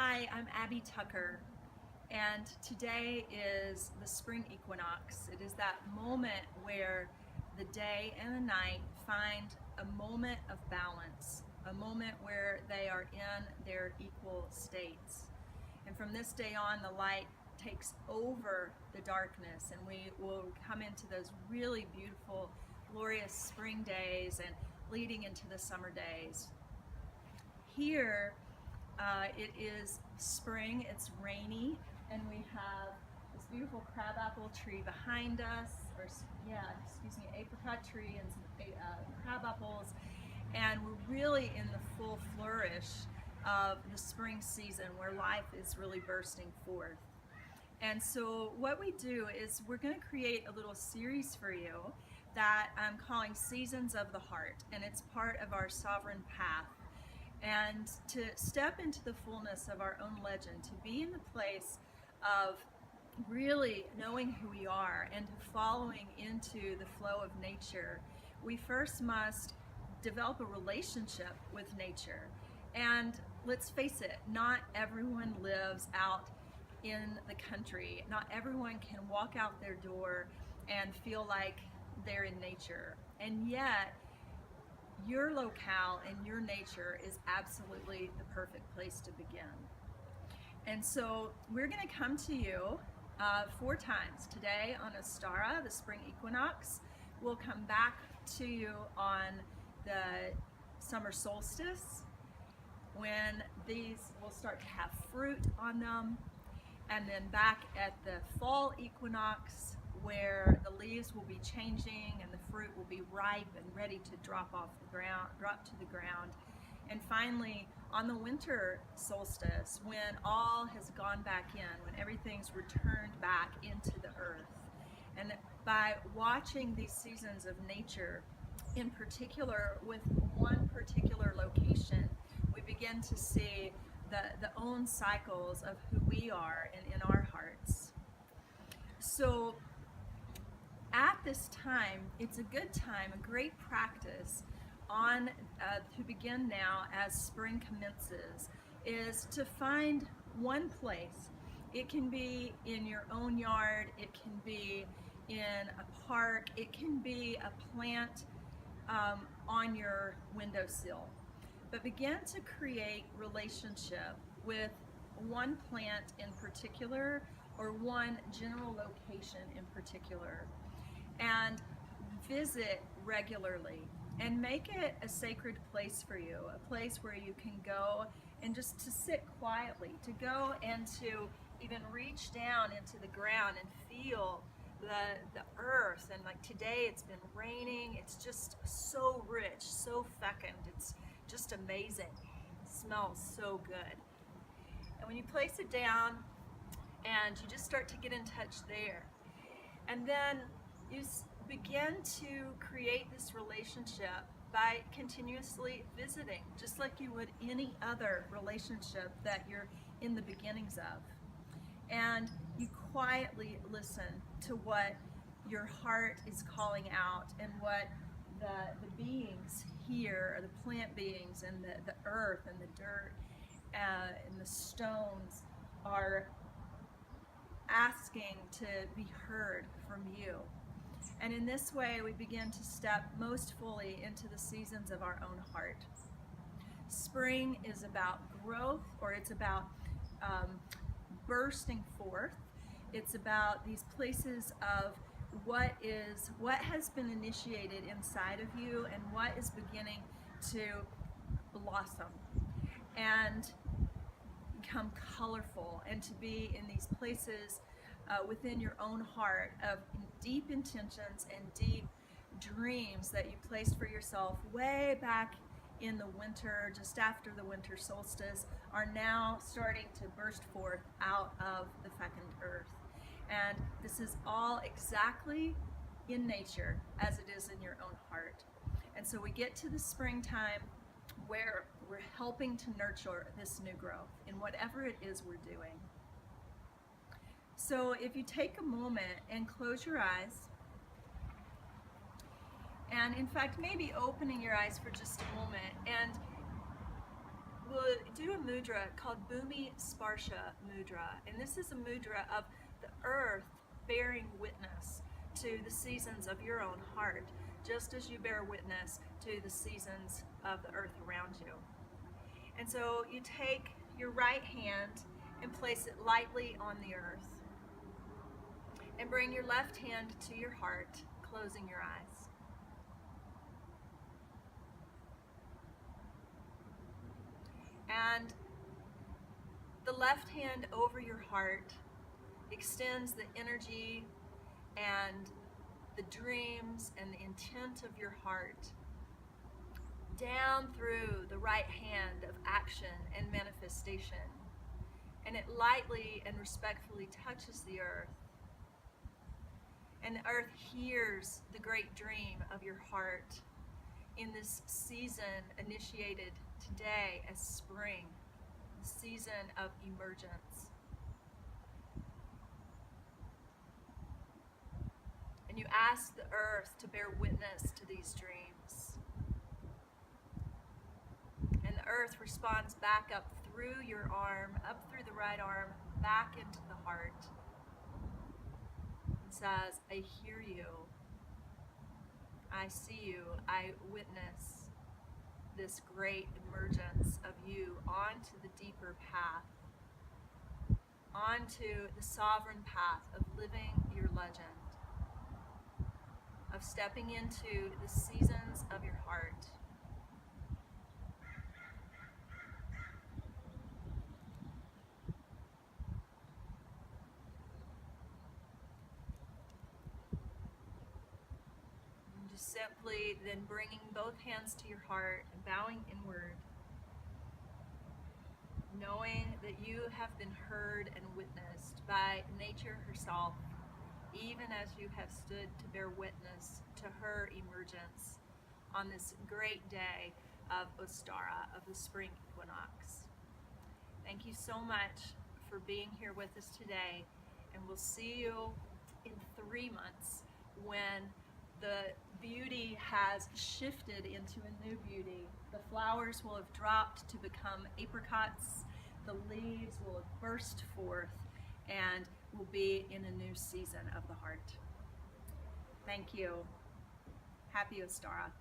Hi, I'm Abby Tucker, and today is the spring equinox. It is that moment where the day and the night find a moment of balance, a moment where they are in their equal states. And from this day on, the light takes over the darkness, and we will come into those really beautiful, glorious spring days and leading into the summer days. Here, it is spring, it's rainy, and we have this beautiful crabapple tree behind us, apricot tree and some crab apples, and we're really in the full flourish of the spring season where life is really bursting forth. And so what we do is we're going to create a little series for you that I'm calling Seasons of the Heart, and it's part of our sovereign path. And to step into the fullness of our own legend, to be in the place of really knowing who we are and following into the flow of nature, we first must develop a relationship with nature. And let's face it, not everyone lives out in the country. Not everyone can walk out their door and feel like they're in nature. And yet, your locale and your nature is absolutely the perfect place to begin. And so we're going to come to you 4 times. Today on Ostara, the spring equinox. We'll come back to you on the summer solstice, when these will start to have fruit on them. And then back at the fall equinox, where the leaves will be changing and the fruit will be ripe and ready to drop to the ground. And finally, on the winter solstice, when all has gone back in, when everything's returned back into the earth. And by watching these seasons of nature, in particular with one particular location, we begin to see the own cycles of who we are and in our hearts. So at this time, it's a good time, a great practice to begin now as spring commences, is to find one place. It can be in your own yard, it can be in a park, it can be a plant on your windowsill. But begin to create relationship with one plant in particular or one general location in particular, and visit regularly and make it a sacred place for you, a place where you can go and just to sit quietly, to go and to even reach down into the ground and feel the earth. And like today, it's been raining, it's just so rich, so fecund, it's just amazing. It smells so good. And when you place it down and you just start to get in touch there, and then you begin to create this relationship by continuously visiting, just like you would any other relationship that you're in the beginnings of. And you quietly listen to what your heart is calling out and what the beings here, the plant beings and the earth and the dirt and the stones are asking to be heard from you. And in this way, we begin to step most fully into the seasons of our own heart. Spring is about growth, or it's about bursting forth. It's about these places of what has been initiated inside of you and what is beginning to blossom and become colorful, and to be in these places within your own heart of deep intentions and deep dreams that you placed for yourself way back in the winter, just after the winter solstice, are now starting to burst forth out of the fecund earth. And this is all exactly in nature as it is in your own heart. And so we get to the springtime where we're helping to nurture this new growth in whatever it is we're doing. So if you take a moment and close your eyes, and in fact maybe opening your eyes for just a moment, and we'll do a mudra called Bhumi Sparsha Mudra. And this is a mudra of the earth bearing witness to the seasons of your own heart, just as you bear witness to the seasons of the earth around you. And so you take your right hand and place it lightly on the earth. And bring your left hand to your heart, closing your eyes. And the left hand over your heart extends the energy and the dreams and the intent of your heart down through the right hand of action and manifestation. And it lightly and respectfully touches the earth. And the earth hears the great dream of your heart in this season initiated today as spring, the season of emergence. And you ask the earth to bear witness to these dreams. And the earth responds back up through your arm, up through the right arm, back into the heart. And says, I hear you. I see you. I witness this great emergence of you onto the deeper path, onto the sovereign path of living your legend, of stepping into the seasons of your heart. And just simply then bringing both hands to your heart and bowing inward, knowing that you have been heard and witnessed by nature herself, even as you have stood to bear witness to her emergence on this great day of Ostara, of the spring equinox. Thank you so much for being here with us today, and we'll see you in 3 months when the beauty has shifted into a new beauty. The flowers will have dropped to become apricots, the leaves will have burst forth, and will be in a new season of the heart. Thank you. Happy Ostara.